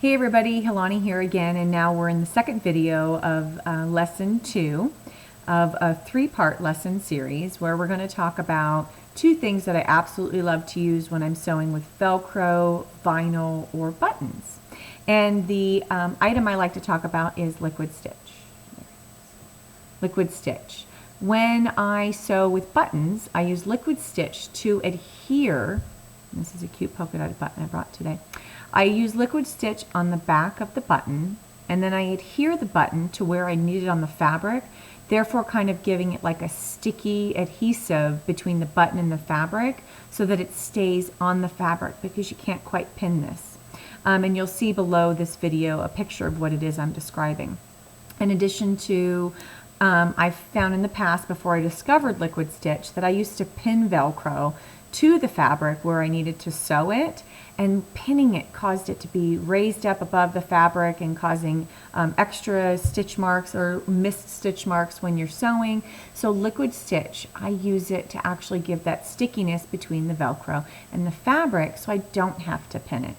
Hey everybody, Hilani here again, and now we're in the second video of lesson 2 of a 3-part lesson series where we're going to talk about 2 things that I absolutely love to use when I'm sewing with Velcro, vinyl, or buttons. And the item I like to talk about is liquid stitch. Liquid stitch. When I sew with buttons, I use liquid stitch to adhere. This is a cute polka dot button I brought today. I use liquid stitch on the back of the button, and then I adhere the button to where I need it on the fabric, therefore kind of giving it like a sticky adhesive between the button and the fabric so that it stays on the fabric because you can't quite pin this. And you'll see below this video a picture of what it is I'm describing. In addition to, I've found in the past before I discovered liquid stitch that I used to pin Velcro to the fabric where I needed to sew it, and pinning it caused it to be raised up above the fabric and causing extra stitch marks or missed stitch marks when you're sewing. So liquid stitch, I use it to actually give that stickiness between the Velcro and the fabric so I don't have to pin it.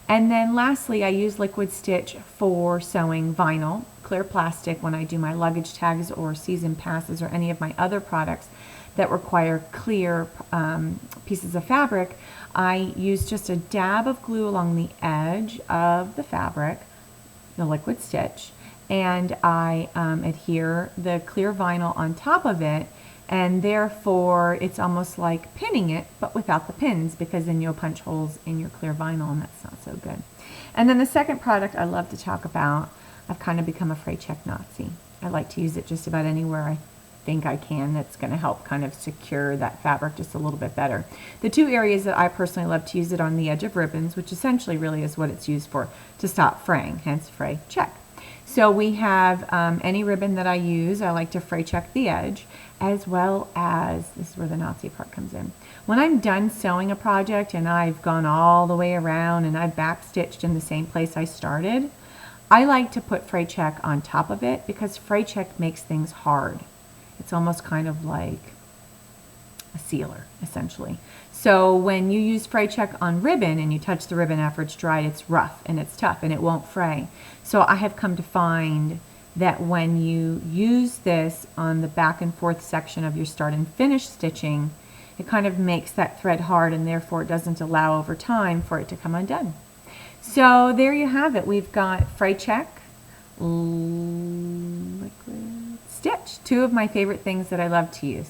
And then lastly, I use liquid stitch for sewing vinyl, clear plastic, when I do my luggage tags or season passes or any of my other products that require clear pieces of fabric. I use just a dab of glue along the edge of the fabric, the liquid stitch, and I adhere the clear vinyl on top of it, and therefore it's almost like pinning it but without the pins, because then you'll punch holes in your clear vinyl and that's not so good. And then the second product I love to talk about, I've kind of become a fray check Nazi. I like to use it just about anywhere I think I can that's going to help kind of secure that fabric just a little bit better. The 2 areas that I personally love to use it on the edge of ribbons, which essentially really is what it's used for, to stop fraying, hence fray check. So we have any ribbon that I use, I like to fray check the edge, as well as, this is where the Nazi part comes in. When I'm done sewing a project and I've gone all the way around and I've backstitched in the same place I started, I like to put fray check on top of it because fray check makes things hard. It's almost kind of like a sealer, essentially. So when you use fray check on ribbon and you touch the ribbon after it's dried, it's rough and it's tough and it won't fray. So I have come to find that when you use this on the back and forth section of your start and finish stitching, it kind of makes that thread hard, and therefore it doesn't allow over time for it to come undone. So there you have it. We've got fray check, liquid stitch, 2 of my favorite things that I love to use.